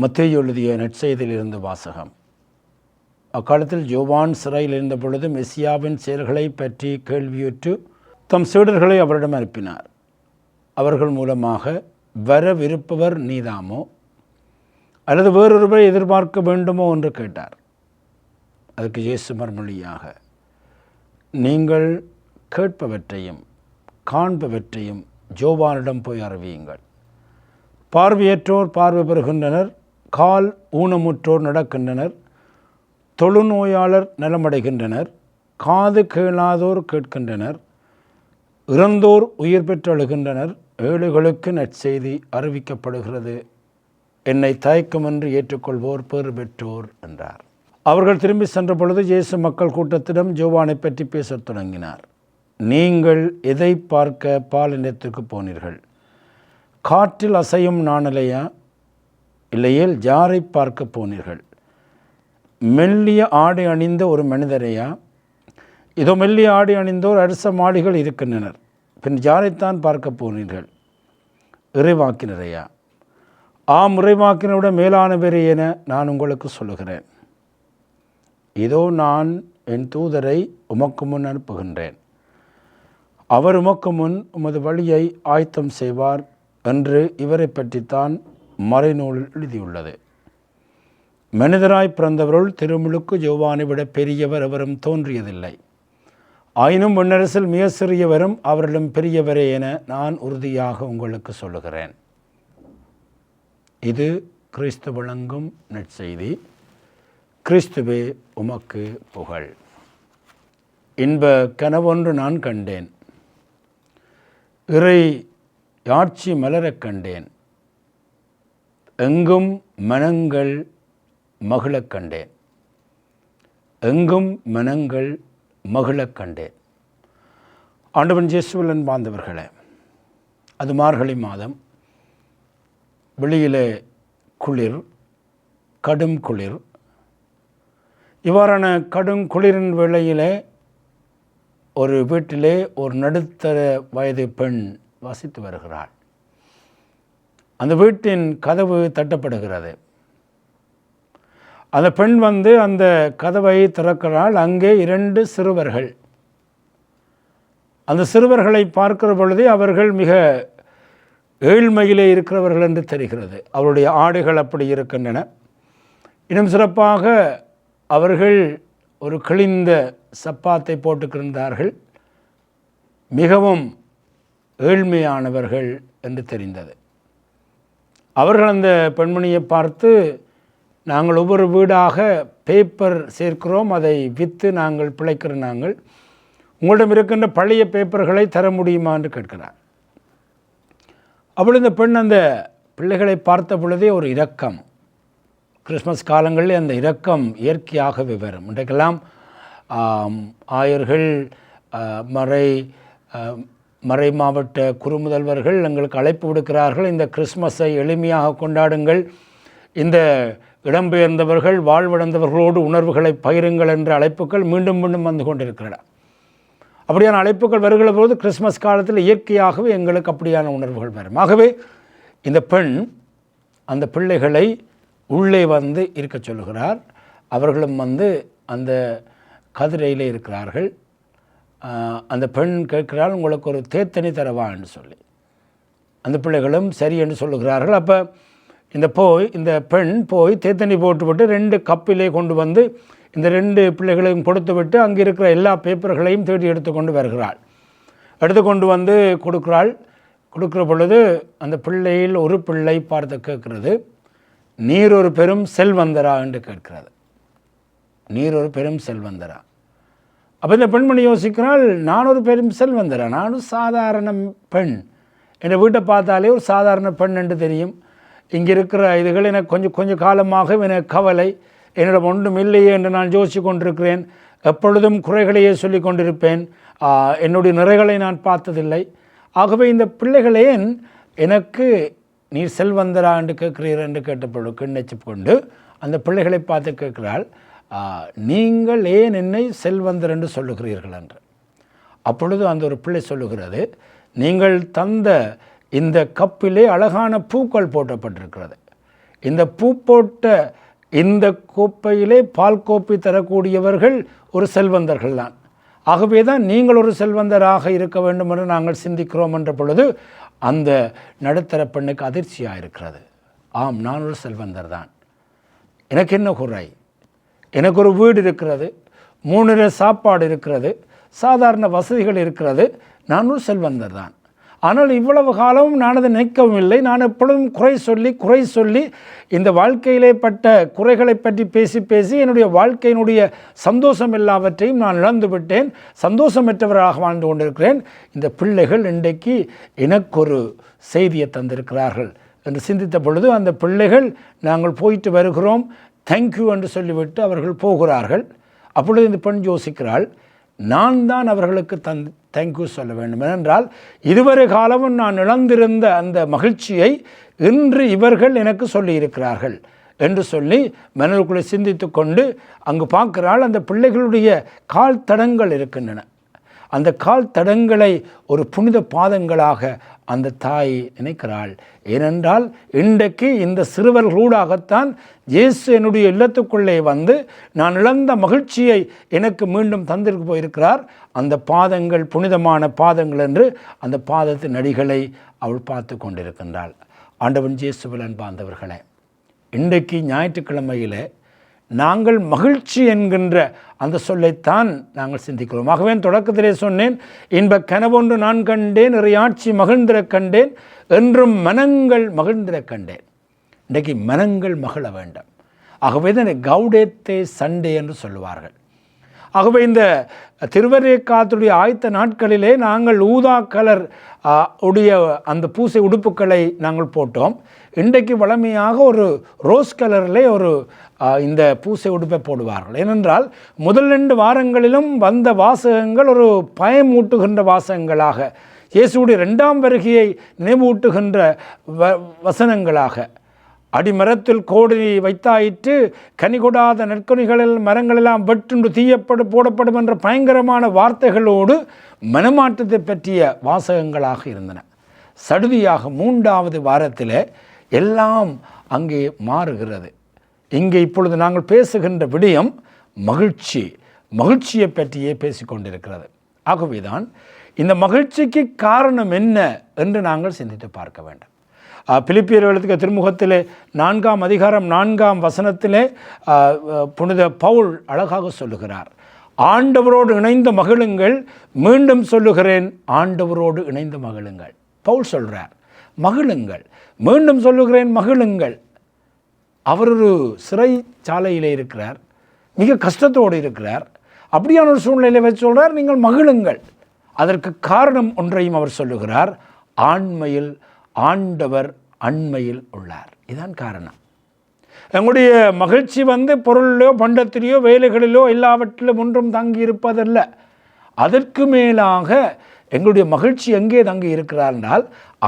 மத்தேயு எழுதிய நற்செய்தியிலிருந்து வாசகம். அக்காலத்தில் யோவான் சிறையில் இருந்த பொழுது மெசியாவின் செயல்களை பற்றி கேள்வியுற்று தம் சீடர்களை அவரிடம் அனுப்பினார். அவர்கள் மூலமாக வரவிருப்பவர் நீதாமோ அல்லது வேறொருவரை எதிர்பார்க்க வேண்டுமோ என்று கேட்டார். அதற்கு இயேசு மறுமொழியாக, நீங்கள் கேட்பவற்றையும் காண்பவற்றையும் யோவானிடம் போய் அறிவியுங்கள். பார்வையற்றோர் பார்வை பெறுகின்றனர், கால் ஊனமுற்றோர் நடக்கின்றனர், தொழுநோயாளர் நலமடைகின்றனர், காது கேளாதோர் கேட்கின்றனர், இறந்தோர் உயிர் பெற்று எழுகின்றனர், ஏழைகளுக்கு நற்செய்தி அறிவிக்கப்படுகிறது. என்னை தயக்கமின்றி ஏற்றுக்கொள்வோர் பேறு பெற்றோர் என்றார். அவர்கள் திரும்பி சென்ற பொழுது இயேசு மக்கள் கூட்டத்திடம் யோவானை பற்றி பேசத் தொடங்கினார். நீங்கள் எதை பார்க்க பாலினத்திற்கு போனீர்கள்? காற்றில் அசையும் நாணலையா? இல்லையேல் யாரை பார்க்க போனீர்கள்? மெல்லிய ஆடை அணிந்த ஒரு மனிதரையா? இதோ மெல்லிய ஆடை அணிந்தோர் அரச மாளிகள் இருக்கின்றனர். பின் யாரைத்தான் பார்க்க போனீர்கள்? இறைவாக்கினரையா? ஆம், இறைவாக்கினருடைய மேலானவரே என நான் உங்களுக்கு சொல்லுகிறேன். இதோ நான் என் தூதரை உமக்கு முன் அனுப்புகின்றேன். அவர் உமக்கு முன் உமது வழியை ஆயத்தம் செய்வார் என்று இவரை பற்றித்தான் மறைநூலில் எழுதியுள்ளது. மனிதராய் பிறந்தவருள் திருமுழுக்கு யோவானை விட பெரியவர் எவரும் தோன்றியதில்லை. ஆயினும் விண்ணரசில் மிக சிறியவரும் அவரிடம் பெரியவரே என நான் உறுதியாக உங்களுக்கு சொல்லுகிறேன். இது கிறிஸ்து வழங்கும் நற்செய்தி. கிறிஸ்துவே உமக்கு புகழ். இன்ப கனவொன்று நான் கண்டேன், இறை ஆட்சி மலரக் கண்டேன், எங்கும் மனங்கள் மகிழக் கண்டேன், எங்கும் மனங்கள் மகிழக் கண்டேன். ஆண்டவன் இயேசுவில் அன்பார்ந்தவர்களே, அது மார்கழி மாதம். வெளியிலே குளிர், கடும் குளிர். இவ்வாறான கடும் குளிரின் வேளையிலே ஒரு வீட்டிலே ஒரு நடுத்தர வயது பெண் வசித்து வருகிறாள். அந்த வீட்டின் கதவு தட்டப்படுகிறது. அந்த பெண் அந்த கதவை திறக்கிறாள். அங்கே 2 சிறுவர்கள். அந்த சிறுவர்களை பார்க்கிற பொழுதே அவர்கள் மிக ஏழ்மையிலே இருக்கிறவர்கள் என்று தெரிகிறது. அவருடைய ஆடைகள் அப்படி இருக்கின்றன. இன்னும் சிறப்பாக அவர்கள் ஒரு கிழிந்த சப்பாத்தை போட்டுக்கின்றார்கள். மிகவும் ஏழ்மையானவர்கள் என்று தெரிந்தது. அவர்கள் அந்த பெண்மணியை பார்த்து, நாங்கள் ஒவ்வொரு வீடாக பேப்பர் சேர்க்கிறோம், அதை விற்று நாங்கள் பிழைக்கிறோம், நாங்கள் உங்களிடம் இருக்கின்ற பழைய பேப்பர்களை தர முடியுமா என்று கேட்கிறார். அப்பொழுது இந்த பெண் அந்த பிள்ளைகளை பார்த்த பொழுதே ஒரு இரக்கம். கிறிஸ்மஸ் காலங்களில் அந்த இரக்கம் இயற்கையாகவே வரும். இன்றைக்கெல்லாம் ஆயர்கள், மறை மாவட்ட குறுமுதல்வர்கள் எங்களுக்கு அழைப்பு விடுக்கிறார்கள், இந்த கிறிஸ்மஸை எளிமையாக கொண்டாடுங்கள், இந்த இடம்பெயர்ந்தவர்கள் வாழ்வடைந்தவர்களோடு உணர்வுகளை பகிருங்கள் என்ற அழைப்புகள் மீண்டும் மீண்டும் வந்து கொண்டிருக்கிறன. அப்படியான அழைப்புகள் வருகிற போது கிறிஸ்மஸ் காலத்தில் இயற்கையாகவே எங்களுக்கு அப்படியான உணர்வுகள் வரும். ஆகவே இந்த பெண் அந்த பிள்ளைகளை உள்ளே இருக்க சொல்லுகிறார். அவர்களும் அந்த கதிரையில் இருக்கிறார்கள். அந்த பெண் கேட்கிறாள், உங்களுக்கு ஒரு தேத்தனி தரவா என்று சொல்லி. அந்த பிள்ளைகளும் சரி என்று சொல்லுகிறார்கள். அப்போ இந்த பெண் போய் தேத்தனி போட்டுவிட்டு 2 கப்பிலே கொண்டு இந்த 2 பிள்ளைகளையும் கொடுத்து விட்டு அங்கே இருக்கிற எல்லா பேப்பர்களையும் தேடி எடுத்துக்கொண்டு வருகிறாள். எடுத்துக்கொண்டு கொடுக்குறாள். கொடுக்குற பொழுது அந்த பிள்ளையில் ஒரு பிள்ளை பார்த்து கேட்கிறது, நீர் ஒரு பெரும் செல்வந்தரா என்று கேட்கிறது. நீர் ஒரு பெரும் செல்வந்தரா? அப்போ இந்த பெண்மணி யோசிக்கிறாள், நான் ஒரு பெரும் செல்வந்தரா? நானும் சாதாரண பெண். என்னை வீட்டை பார்த்தாலே ஒரு சாதாரண பெண் என்று தெரியும். இங்கே இருக்கிற இதுகள் எனக்கு கொஞ்சம் காலமாக எனக்கு கவலை. என்னிடம் ஒன்றும் இல்லையே என்று நான் யோசித்து கொண்டிருக்கிறேன். எப்பொழுதும் குறைகளையே சொல்லி கொண்டிருப்பேன். என்னுடைய நிறைகளை நான் பார்த்ததில்லை. ஆகவே இந்த பிள்ளைகளே எனக்கு நீர் செல்வந்தரா என்று கேட்கிறீர் என்று கேட்டபொழுது கிண்ணச்சு கொண்டு அந்த பிள்ளைகளை பார்த்து கேட்கிறாள், நீங்கள் ஏன் என்னை செல்வந்தர் என்று சொல்லுகிறீர்கள் என்று. அப்பொழுது அந்த ஒரு பிள்ளை சொல்லுகிறது, நீங்கள் தந்த இந்த கப்பிலே அழகான பூக்கள் போட்டப்பட்டிருக்கிறது. இந்த பூ போட்ட இந்த கோப்பையிலே பால் கோப்பை தரக்கூடியவர்கள் ஒரு செல்வந்தர்கள் தான். ஆகவே தான் நீங்கள் ஒரு செல்வந்தராக இருக்க வேண்டும் என்று நாங்கள் சிந்திக்கிறோம் என்ற பொழுது அந்த நடுத்தர பெண்ணுக்கு அதிர்ச்சியாக இருக்கிறது. ஆம், நான் ஒரு செல்வந்தர் தான், எனக்கு என்ன குறை, எனக்கு ஒரு வீடு இருக்கிறது, 3 நேர சாப்பாடு இருக்கிறது, சாதாரண வசதிகள் இருக்கிறது, நான் ஒரு செல்வந்தர் தான். ஆனால் இவ்வளவு காலமும் நான் அதை நினைக்கவும் இல்லை. நான் எப்பொழுதும் குறை சொல்லி இந்த வாழ்க்கையிலே பட்ட குறைகளை பற்றி பேசி என்னுடைய வாழ்க்கையினுடைய சந்தோஷம் எல்லாவற்றையும் நான் இழந்து விட்டேன், சந்தோஷமற்றவராக வாழ்ந்து கொண்டிருக்கிறேன். இந்த பிள்ளைகள் இன்றைக்கு எனக்கு ஒரு செய்தியை தந்திருக்கிறார்கள் என்று சிந்தித்த பொழுது அந்த பிள்ளைகள் நாங்கள் போயிட்டு வருகிறோம், தேங்க்யூ என்று சொல்லிவிட்டு அவர்கள் போகிறார்கள். அப்பொழுது இந்த பெண் யோசிக்கிறாள், நான் தான் அவர்களுக்கு தேங்க்யூ சொல்ல வேண்டும். ஏனென்றால் இதுவரை காலமும் நான் இழந்திருந்த அந்த மகிழ்ச்சியை இன்று இவர்கள் எனக்கு சொல்லியிருக்கிறார்கள் என்று சொல்லி மனதுக்குள்ளே சிந்தித்து கொண்டு அங்கு பார்க்கிறாள். அந்த பிள்ளைகளுடைய கால் தடங்கள் இருக்கின்றன. அந்த கால் தடங்களை ஒரு புனித பாதங்களாக அந்த தாய் நினைக்கிறாள். ஏனென்றால் இன்றைக்கு இந்த சிறுவர்களூடாகத்தான் இயேசு என்னுடைய இல்லத்துக்குள்ளே வந்து நான் இழந்த மகிழ்ச்சியை எனக்கு மீண்டும் தந்திருக்கு போயிருக்கிறார். அந்த பாதங்கள் புனிதமான பாதங்கள் என்று அந்த பாதத்தின் அடிகளை அவள் பார்த்து கொண்டிருக்கின்றாள். ஆண்டவன் இயேசுவில் அன்பார்ந்தவர்களே, இன்றைக்கு ஞாயிற்றுக்கிழமையில் நாங்கள் மகிழ்ச்சி என்கின்ற அந்த சொல்லைத்தான் நாங்கள் சிந்திக்கிறோம். ஆகவே தொடக்கத்திலே சொன்னேன், இன்ப கனவொன்று நான் கண்டேன், இறையாட்சி மகிழ்ந்திர கண்டேன், என்றும் மனங்கள் மகிழ்ந்திர கண்டேன். இன்றைக்கு மனங்கள் மகிழ வேண்டும். ஆகவே தான் கவுடேத்தே சண்டே என்று சொல்லுவார்கள். ஆகவே இந்த திருவரேக்காத்துடைய ஆயத்த நாட்களிலே நாங்கள் ஊதா கலர் உடைய அந்த பூசை உடுப்புக்களை நாங்கள் போட்டோம். இன்றைக்கு வழமையாக ஒரு ரோஸ் கலரிலே ஒரு இந்த பூசை உடுப்பை போடுவார்கள். ஏனென்றால் முதல் 2 வாரங்களிலும் வந்த வாசகங்கள் ஒரு பயமூட்டுகின்ற வாசகங்களாக, இயேசுடைய 2ஆம் வருகையை நினைவூட்டுகின்ற வசனங்களாக, அடிமரத்தில் கோடி வைத்தாயிற்று, கனி கொடாத நற்கனிகளில் மரங்களெல்லாம் வெட்டுண்டு போடப்படும் என்ற பயங்கரமான வார்த்தைகளோடு மனமாற்றத்தை பற்றிய வாசகங்களாக இருந்தன. சடுதியாக 3ஆவது வாரத்தில் எல்லாம் அங்கே மாறுகிறது. இங்கே இப்பொழுது நாங்கள் பேசுகின்ற விடயம் மகிழ்ச்சியை பற்றியே பேசிக்கொண்டிருக்கிறது. ஆகவேதான் இந்த மகிழ்ச்சிக்கு காரணம் என்ன என்று நாங்கள் சிந்தித்து பார்க்க வேண்டும். பிலிப்பியர் எழுதிய திருமுகத்திலே 4ஆம் அதிகாரம் 4ஆம் வசனத்திலே புனித பவுல் அழகாக சொல்லுகிறார், ஆண்டவரோடு இணைந்து மகிழுங்கள். மீண்டும் சொல்லுகிறேன், ஆண்டவரோடு இணைந்து மகிழுங்கள். பவுல் சொல்கிறார், மகிழுங்கள். மீண்டும் சொல்லுகிறேன், மகிழுங்கள். அவர் ஒரு சிறைச்சாலையிலே இருக்கிறார், மிக கஷ்டத்தோடு இருக்கிறார். அப்படியான ஒரு சூழ்நிலையை வச்சு சொல்கிறார், நீங்கள் மகிழுங்கள். அதற்கு காரணம் ஒன்றையும் அவர் சொல்லுகிறார், ஆண்மையில் ஆண்டவர் அண்மையில் உள்ளார். இதுதான் காரணம். எங்களுடைய மகிழ்ச்சி பொருளிலோ பண்டத்திலேயோ வேலைகளிலோ எல்லாவற்றிலும் ஒன்றும் தங்கி இருப்பதல்ல. அதற்கு மேலாக எங்களுடைய மகிழ்ச்சி எங்கே தங்கி இருக்கிறார் என்றால்,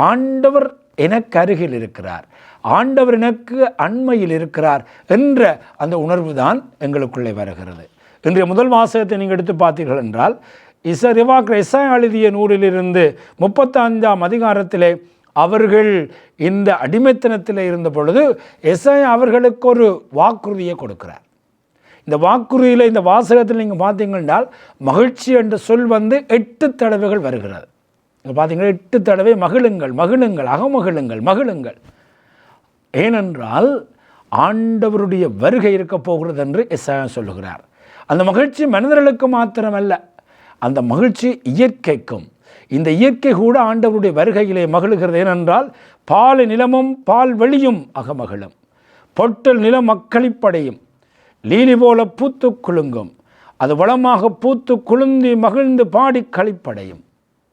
ஆண்டவர் எனக்கு அருகில் இருக்கிறார், ஆண்டவர் எனக்கு அண்மையில் இருக்கிறார் என்ற அந்த உணர்வு தான் எங்களுக்குள்ளே வருகிறது. இன்றைய முதல் வாசகத்தை நீங்கள் எடுத்து பார்த்தீர்கள் என்றால், எசாயா எழுதிய நூலிலிருந்து 35ஆம் அதிகாரத்திலே அவர்கள் இந்த அடிமைத்தனத்தில் இருந்த பொழுது எசாயா அவர்களுக்கு ஒரு வாக்குறுதியை கொடுக்கிறார். இந்த வாக்குறுதியில் இந்த வாசகத்தில் நீங்கள் பார்த்தீங்கன்னா மகிழ்ச்சி என்ற சொல் 8 தடவைகள் வருகிறது. பார்த்தீங்கன்னா 8 தடவை மகிழுங்கள், மகிழுங்கள், அகமகிழுங்கள், மகிழுங்கள். ஏனென்றால் ஆண்டவருடைய வருகை இருக்க போகிறது என்று எசாயா சொல்லுகிறார். அந்த மகிழ்ச்சி மனிதர்களுக்கு மாத்திரமல்ல, அந்த மகிழ்ச்சி இயற்கைக்கும். இந்த இயற்கை கூட ஆண்டவருடைய வருகையிலே மகிழுகிறது. ஏனென்றால் பால் நிலமும் பால் வெளியும் அகமகிழும், பொட்டல் நிலம் மக்களிப்படையும், லீலி போல பூத்து குலுங்கும், அது வளமாக பூத்து குலுந்தி மகிழ்ந்து பாடி களிப்படையும்.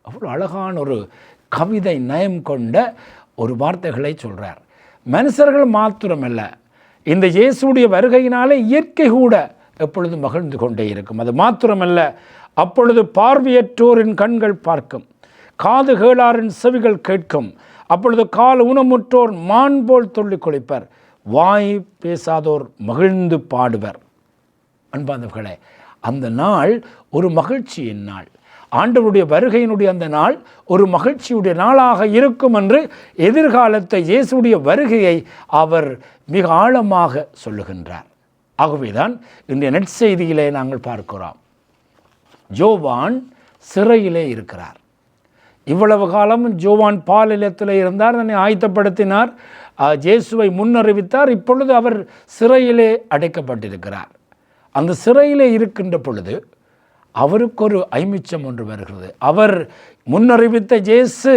அவ்வளோ அழகான ஒரு கவிதை நயம் கொண்ட ஒரு வார்த்தைகளை சொல்கிறார். மனுஷர்கள் மாத்திரமல்ல, இந்த இயேசுடைய வருகையினாலே இயற்கை கூட எப்பொழுது மகிழ்ந்து கொண்டே இருக்கும். அது மாத்திரமல்ல, அப்பொழுது பார்வையற்றோரின் கண்கள் பார்க்கும், காது கேளாரின் செவிகள் கேட்கும், அப்பொழுது கால் ஊனமுற்றோர் மான் போல் துள்ளி கொளிப்பர், வாய் பேசாதோர் மகிழ்ந்து பாடுவர். அன்பார்ந்தவர்களே, அந்த நாள் ஒரு மகிழ்ச்சியின் நாள். ஆண்டவருடைய வருகையினுடைய அந்த நாள் ஒரு மகிழ்ச்சியுடைய நாளாக இருக்கும் என்று எதிர்காலத்தை இயேசுடைய வருகையை அவர் மிக ஆழமாக சொல்லுகின்றார். ஆகவேதான் இன்றைய நற்செய்தியிலே நாங்கள் பார்க்கிறோம், யோவான் சிறையிலே இருக்கிறார். இவ்வளவு காலம் யோவான் பாலிலத்தில் இருந்தார், தன்னை ஆயத்தப்படுத்தினார், இயேசுவை முன்னறிவித்தார். இப்பொழுது அவர் சிறையிலே அடைக்கப்பட்டிருக்கிறார். அந்த சிறையிலே இருக்கின்ற பொழுது அவருக்கு ஒரு ஐமிச்சம் ஒன்று வருகிறது. அவர் முன்னறிவித்த இயேசு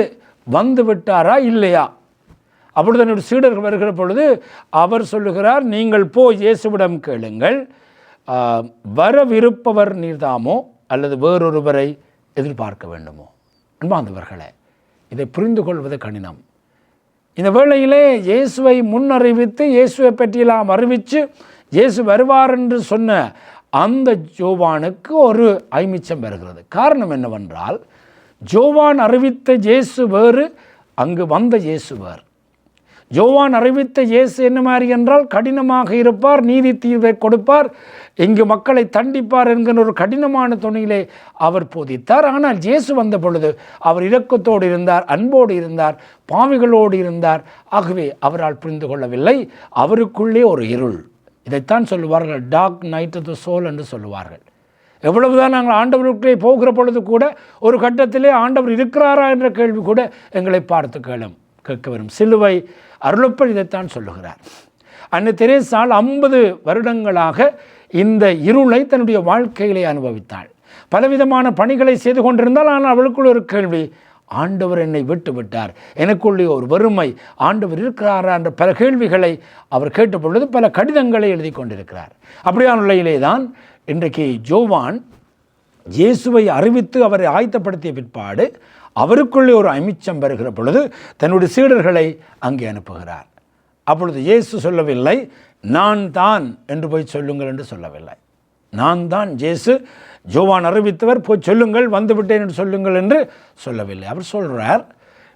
வந்து விட்டாரா இல்லையா? அப்பொழுது என்னுடைய சீடர்கள் வருகிற பொழுது அவர் சொல்லுகிறார், நீங்கள் போய் இயேசுவிடம் கேளுங்கள், வரவிருப்பவர் நீர்தாமோ அல்லது வேறொருவரை எதிர்பார்க்க வேண்டுமோ? அன்பார்ந்தவர்களே, இதை புரிந்து கொள்வது கடினம். இந்த வேளையிலே இயேசுவை முன்னறிவித்து இயேசுவை பற்றியெல்லாம் அறிவித்து இயேசு வருவார் என்று சொன்ன அந்த யோவானுக்கு ஒரு ஐமிச்சம் வருகிறது. காரணம் என்னவென்றால், யோவான் அறிவித்த இயேசு வேறு, அங்கு வந்த இயேசு வேறு. யோவான் அறிவித்த இயேசு என்ன மாதிரி என்றால், கடினமாக இருப்பார், நீதி தீர்வை கொடுப்பார், இங்கு மக்களை தண்டிப்பார் என்கிற ஒரு கடினமான துணையிலே அவர் போதித்தார். ஆனால் இயேசு வந்த பொழுது அவர் இரக்கத்தோடு இருந்தார், அன்போடு இருந்தார், பாவிகளோடு இருந்தார். ஆகவே அவரால் புரிந்து கொள்ளவில்லை, அவருக்குள்ளே ஒரு இருள். இதைத்தான் சொல்லுவார்கள் dark night of the soul என்று சொல்லுவார்கள். எவ்வளவுதான் நாங்கள் ஆண்டவருக்குள்ளே போகிற பொழுது கூட ஒரு கட்டத்திலே ஆண்டவர் இருக்கிறாரா என்ற கேள்வி கூட எங்களை பார்த்து கேட்க வரும். சிலுவை அருளப்பர் இதைத்தான் சொல்லுகிறார். அன்னை தெரேசாள் 50 வருடங்களாக இந்த இருளை தன்னுடைய வாழ்க்கையிலே அனுபவித்தாள். பலவிதமான பணிகளை செய்து கொண்டிருந்தால், ஆனால் அவளுக்குள்ள ஒரு கேள்வி, ஆண்டவர் என்னை விட்டு விட்டார், எனக்குள்ளே ஒரு வறுமை, ஆண்டவர் இருக்கிறாரா என்ற பல கேள்விகளை அவர் கேட்ட பொழுது பல கடிதங்களை எழுதி கொண்டிருக்கிறார். அப்படியான நிலையிலே தான் இன்றைக்கு யோவான் இயேசுவை அறிவித்து அவரை ஆயத்தப்படுத்திய பிற்பாடு அவருக்குள்ளே ஒரு அமிச்சம் வருகிற பொழுது தன்னுடைய சீடர்களை அங்கே அனுப்புகிறார். அப்பொழுது இயேசு சொல்லவில்லை, நான் தான் என்று போய் சொல்லுங்கள் என்று சொல்லவில்லை. நான் தான் இயேசு, யோவான் அறிவித்தவர், போய் சொல்லுங்கள், வந்துவிட்டேன் என்று சொல்லுங்கள் என்று சொல்லவில்லை. அவர் சொல்கிறார்,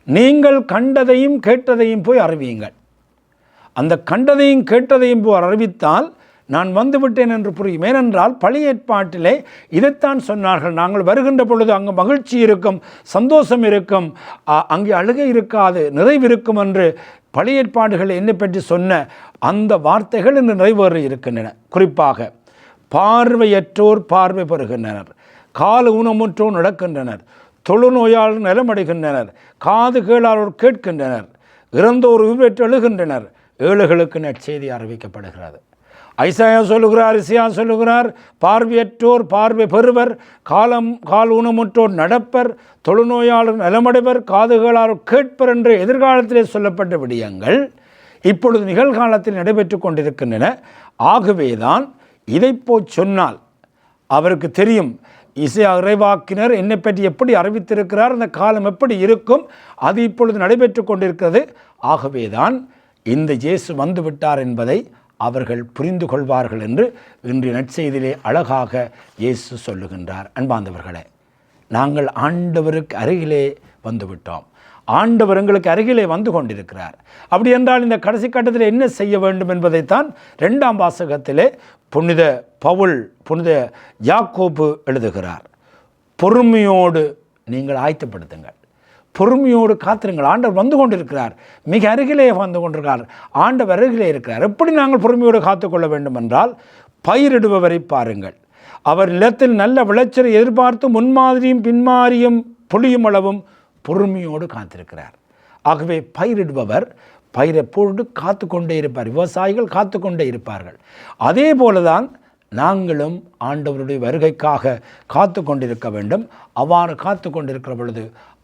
நீங்கள் கண்டதையும் கேட்டதையும் போய் அறிவியுங்கள். அந்த கண்டதையும் கேட்டதையும் போய் அறிவித்தால் நான் வந்துவிட்டேன் என்று புரியும். ஏனென்றால் பழைய ஏற்பாட்டிலே இதைத்தான் சொன்னார்கள், நாங்கள் வருகின்ற பொழுது அங்கு மகிழ்ச்சி இருக்கும், சந்தோஷம் இருக்கும், அங்கே அழுகை இருக்காது, நிறைவு இருக்கும் என்று பழைய ஏற்பாடுகள் என்னை பற்றி சொன்ன அந்த வார்த்தைகள் இன்று நிறைவேறி இருக்கின்றன. குறிப்பாக பார்வையற்றோர் பார்வை பெறுகின்றனர், கால ஊனமுற்றோர் நடக்கின்றனர், தொழுநோயாளர் நலமடைகின்றனர், காது கேளாளர் கேட்கின்றனர், இறந்தோர் உயிர்பெற்று எழுகின்றனர், ஏழைகளுக்கு நற்செய்தி அறிவிக்கப்படுகிறது. ஐசாயா சொல்லுகிறார், இசையா சொல்லுகிறார், பார்வையற்றோர் பார்வை பெறுவர், கால் ஊனமுற்றோர் நடப்பர், தொழுநோயாளர் நலமடைவர், காதுகளால் கேட்பர் என்று எதிர்காலத்திலே சொல்லப்பட்ட விடயங்கள் இப்பொழுது நிகழ்காலத்தில் நடைபெற்று கொண்டிருக்கின்றன. ஆகவேதான் இதை போய் சொன்னால் அவருக்கு தெரியும், இசையா இறைவாக்கினர் என்னை பற்றி எப்படி அறிவித்திருக்கிறார், அந்த காலம் எப்படி இருக்கும், அது இப்பொழுது நடைபெற்று கொண்டிருக்கிறது. ஆகவேதான் இந்த இயேசு வந்துவிட்டார் என்பதை அவர்கள் புரிந்து கொள்வார்கள் என்று இன்றைய நற்செய்தியிலே அழகாக இயேசு சொல்லுகின்றார். அன்பார்ந்தவர்களே, நாங்கள் ஆண்டவருக்கு அருகிலே வந்துவிட்டோம். ஆண்டவர் எங்களுக்கு அருகிலே வந்து கொண்டிருக்கிறார். அப்படி என்றால் இந்த கடைசி கட்டத்தில் என்ன செய்ய வேண்டும் என்பதைத்தான் 2ஆம் வாசகத்திலே புனித பவுல், புனித யாக்கோபு எழுதுகிறார். பொறுமையோடு நீங்கள் ஆயத்தப்படுத்துங்கள், பொறுமையோடு காத்திருங்கள். ஆண்டவர் வந்து கொண்டிருக்கிறார், மிக அருகிலே வந்து கொண்டிருக்கிறார், ஆண்டவர் அருகிலே இருக்கிறார். எப்படி நாங்கள் பொறுமையோடு காத்துக்கொள்ள வேண்டும் என்றால், பயிரிடுபவரை பாருங்கள், அவர் நிலத்தில் நல்ல விளைச்சலை எதிர்பார்த்து முன்மாதிரியும் பின்மாரியும் புளியும் அளவும் பொறுமையோடு காத்திருக்கிறார். ஆகவே பயிரிடுபவர் பயிரை போட்டு காத்து கொண்டே இருப்பார், விவசாயிகள் காத்து கொண்டே இருப்பார்கள். அதே போலதான் நாங்களும் ஆண்டவருடைய வருகைக்காக காத்து கொண்டிருக்க வேண்டும். அவ்வாறு காத்து கொண்டிருக்கிற பொழுது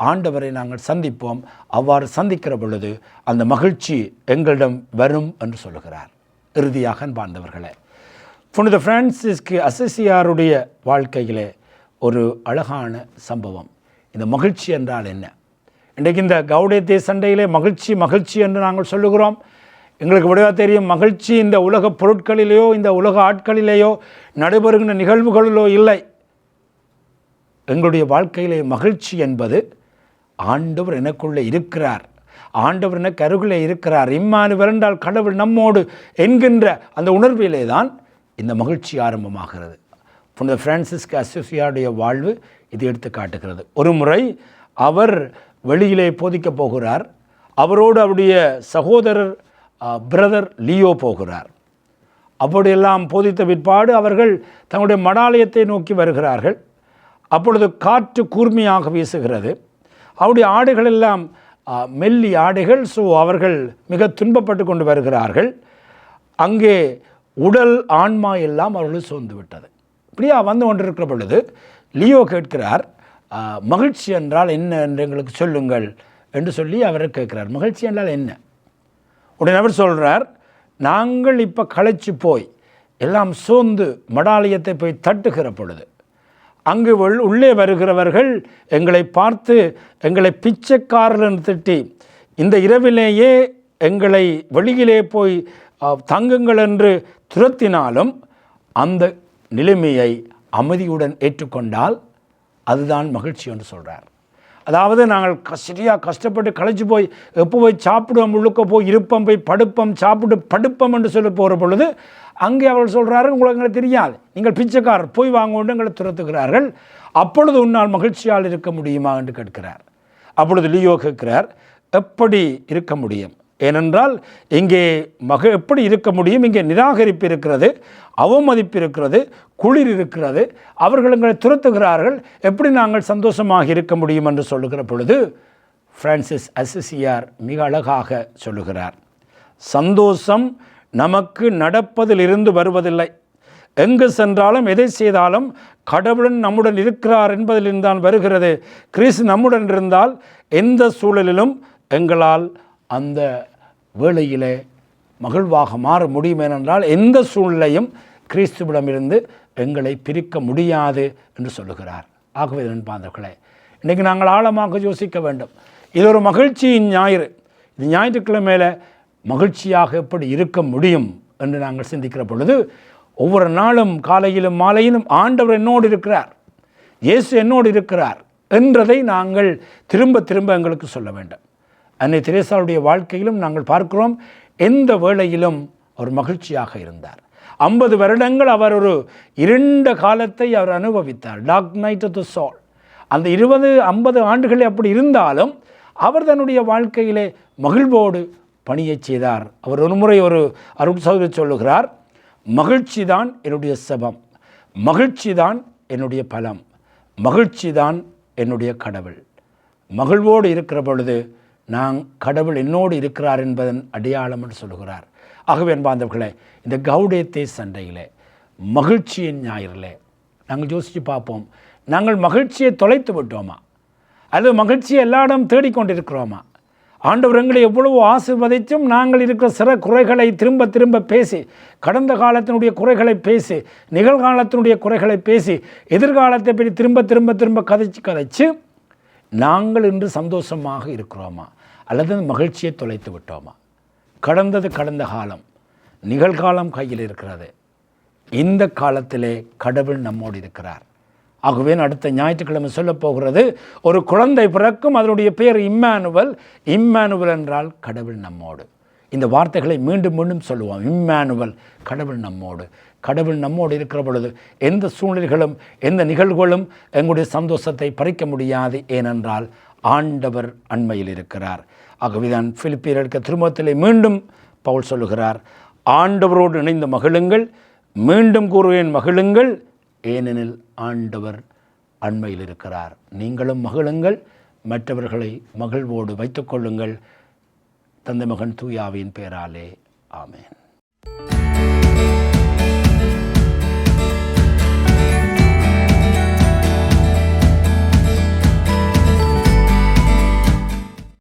ஆண்டவரை நாங்கள் சந்திப்போம். அவ்வாறு சந்திக்கிற பொழுது அந்த மகிழ்ச்சி எங்களிடம் வரும் என்று சொல்லுகிறார். இறுதியாக அன்பார்ந்தவர்களே, புனித பிரான்சிஸ்கு அசிசியாருடைய வாழ்க்கையிலே ஒரு அழகான சம்பவம். இந்த மகிழ்ச்சி என்றால் என்ன? இன்றைக்கு இந்த கௌடேத்தே சண்டையிலே மகிழ்ச்சி மகிழ்ச்சி என்று நாங்கள் சொல்லுகிறோம். எங்களுக்கு விடவா தெரியும், மகிழ்ச்சி இந்த உலக பொருட்களிலேயோ இந்த உலக ஆட்களிலேயோ நடைபெறுகின்ற நிகழ்வுகளிலோ இல்லை. எங்களுடைய வாழ்க்கையிலே மகிழ்ச்சி என்பது ஆண்டவர் எனக்குள்ளே இருக்கிறார், ஆண்டவர் எனக்கு அருகிலே இருக்கிறார், இம்மானுவேல் என்றால் கடவுள் நம்மோடு என்கின்ற அந்த உணர்விலே தான் இந்த மகிழ்ச்சி ஆரம்பமாகிறது. புனித பிரான்சிஸ்கு அசிசியாருடைய வாழ்வு இது எடுத்து காட்டுகிறது. ஒரு முறை அவர் வெளியிலே போதிக்கப் போகிறார். அவரோடு அவருடைய சகோதரர் பிரதர் லியோ போகிறார். அப்படியெல்லாம் போதித்த பிற்பாடு அவர்கள் தங்களுடைய மடாலயத்தை நோக்கி வருகிறார்கள். அப்பொழுது காற்று கூர்மையாக வீசுகிறது. அவருடைய ஆடைகள் எல்லாம் மெல்லி ஆடைகள். ஸோ அவர்கள் மிக துன்பப்பட்டு கொண்டு வருகிறார்கள். அங்கே உடல் ஆன்மா எல்லாம் அவர்கள் சோர்ந்து விட்டது. இப்படியா வந்து கொண்டிருக்கிற பொழுது லியோ கேட்கிறார், மகிழ்ச்சி என்றால் என்ன என்று எங்களுக்கு சொல்லுங்கள் என்று சொல்லி அவர் கேட்கிறார். மகிழ்ச்சி என்றால் என்ன? உடனே அவர் சொல்கிறார், நாங்கள் இப்போ களைச்சு போய் எல்லாம் சோர்ந்து மடாலயத்தை போய் தட்டுகிற பொழுது அங்கு உள்ளே வருகிறவர்கள் எங்களை பார்த்து எங்களை பிச்சைக்காரர்கள் திட்டி இந்த இரவிலேயே எங்களை வெளியிலே போய் தங்குங்கள் என்று துரத்தினாலும் அந்த நிலைமையை அமைதியுடன் ஏற்றுக்கொண்டால் அதுதான் மகிழ்ச்சி என்று சொல்கிறார். அதாவது நாங்கள் சரியாக கஷ்டப்பட்டு களைச்சி போய் எப்போ போய் சாப்பிடுவோம், முழுக்க போய் இருப்போம், போய் படுப்போம், சாப்பிட்டு படுப்போம் என்று சொல்லி போகிற பொழுது அங்கே அவர்கள் சொல்கிறார்கள், உங்களுக்கு எங்களுக்கு தெரியாது, நீங்கள் பிச்சைக்காரர், போய் வாங்க கொண்டு எங்களை துரத்துகிறார்கள், அப்பொழுது உன்னால் மகிழ்ச்சியால் இருக்க முடியுமா என்று கேட்கிறார். அப்பொழுது லியோ கேட்கிறார், எப்படி இருக்க முடியும்? ஏனென்றால் இங்கே எப்படி இருக்க முடியும்? இங்கே நிராகரிப்பு இருக்கிறது, அவமதிப்பு இருக்கிறது, குளிர் இருக்கிறது, அவர்கள் எங்களை துரத்துகிறார்கள், எப்படி நாங்கள் சந்தோஷமாக இருக்க முடியும் என்று சொல்லுகிற பொழுது பிரான்சிஸ் அசிசியார் மிக அழகாக சொல்லுகிறார், சந்தோஷம் நமக்கு நடப்பதிலிருந்து வருவதில்லை. எங்கு சென்றாலும் எதை செய்தாலும் கடவுளன் நம்முடன் இருக்கிறார் என்பதிலிருந்தான் வருகிறது. கிறிஸ்து நம்முடன் இருந்தால் எந்த சூழலிலும் எங்களால் அந்த வேளையிலே மகிழ்வாக மாற முடியும். ஏனென்றால் எந்த சூழ்நிலையும் கிறிஸ்துவிடமிருந்து எங்களை பிரிக்க முடியாது என்று சொல்லுகிறார். ஆகவே நண்பாந்தர்களே, இன்றைக்கு நாங்கள் ஆழமாக யோசிக்க வேண்டும். இது ஒரு மகிழ்ச்சியின் ஞாயிறு. இது ஞாயிற்றுக்கிழமையில மகிழ்ச்சியாக எப்படி இருக்க முடியும் என்று நாங்கள் சிந்திக்கிற பொழுது ஒவ்வொரு நாளும் காலையிலும் மாலையிலும் ஆண்டவர் என்னோடு இருக்கிறார், இயேசு என்னோடு இருக்கிறார் என்றதை நாங்கள் திரும்ப திரும்ப எங்களுக்கு சொல்ல வேண்டும். அன்னை தெரேசாவுடைய வாழ்க்கையிலும் நாங்கள் பார்க்கிறோம், எந்த வேளையிலும் அவர் மகிழ்ச்சியாக இருந்தார். 50 வருடங்கள் அவர் ஒரு இருண்ட காலத்தை அவர் அனுபவித்தார், dark night of the soul. அந்த 20-50 ஆண்டுகளே அப்படி இருந்தாலும் அவர் தன்னுடைய வாழ்க்கையிலே மகிழ்வோடு பணியை செய்தார். அவர் ஒரு முறை ஒரு அருள் சகோதரி சொல்லுகிறார், மகிழ்ச்சி தான் என்னுடைய செபம், மகிழ்ச்சி தான் என்னுடைய பலம், மகிழ்ச்சி தான் என்னுடைய கடவுள். மகிழ்வோடு இருக்கிற பொழுது நான் கடவுள் என்னோடு இருக்கிறார் என்பதன் அடையாளம் என்று சொல்லுகிறார். ஆகவே அன்பார்ந்தவர்களே, இந்த கௌடேத்தே சண்டையிலே மகிழ்ச்சியின் ஞாயிறிலே நாங்கள் யோசித்து பார்ப்போம், நாங்கள் மகிழ்ச்சியை தொலைத்து விட்டோமா அல்லது மகிழ்ச்சியை எல்லா இடம் தேடிக்கொண்டிருக்கிறோமா? ஆண்டவர் எங்களை எவ்வளவோ ஆசீர்வதித்தும் நாங்கள் இருக்கிற சிற குறைகளை திரும்ப திரும்ப பேசி, கடந்த காலத்தினுடைய குறைகளை பேசி, நிகழ்காலத்தினுடைய குறைகளை பேசி, எதிர்காலத்தை பற்றி திரும்ப திரும்ப திரும்ப கதைச்சு நாங்கள் இன்று சந்தோஷமாக இருக்கிறோமா அல்லது மகிழ்ச்சியை தொலைத்து விட்டோமா? கடந்தது கடந்த காலம், நிகழ்காலம் கையில் இருக்கிறது. இந்த காலத்திலே கடவுள் நம்மோடு இருக்கிறார். ஆகவே அடுத்த ஞாயிற்றுக்கிழமை சொல்லப் போகிறது, ஒரு குழந்தை பிறக்கும், அதனுடைய பெயர் இம்மானுவல். இம்மானுவல் என்றால் கடவுள் நம்மோடு. இந்த வார்த்தைகளை மீண்டும் மீண்டும் சொல்லுவோம், இம்மானுவல், கடவுள் நம்மோடு. கடவுள் நம்மோடு இருக்கிற பொழுது எந்த சூழ்நிலைகளும் எந்த நிகழ்வுகளும் எங்களுடைய சந்தோஷத்தை பறிக்க முடியாது. ஏனென்றால் ஆண்டவர் அண்மையில் இருக்கிறார். ஆகவேதான் பிலிப்பியருக்கு திருமுகத்திலே மீண்டும் பவுல் சொல்லுகிறார், ஆண்டவரோடு இணைந்து மகிழுங்கள், மீண்டும் கூறுவேன் மகிழுங்கள், ஏனெனில் ஆண்டவர் அண்மையில் இருக்கிறார். நீங்களும் மகிழுங்கள், மற்றவர்களை மகிழ்வோடு வைத்துக்கொள்ளுங்கள். தந்தை மகன் தூயாவின் பெயராலே ஆமென்.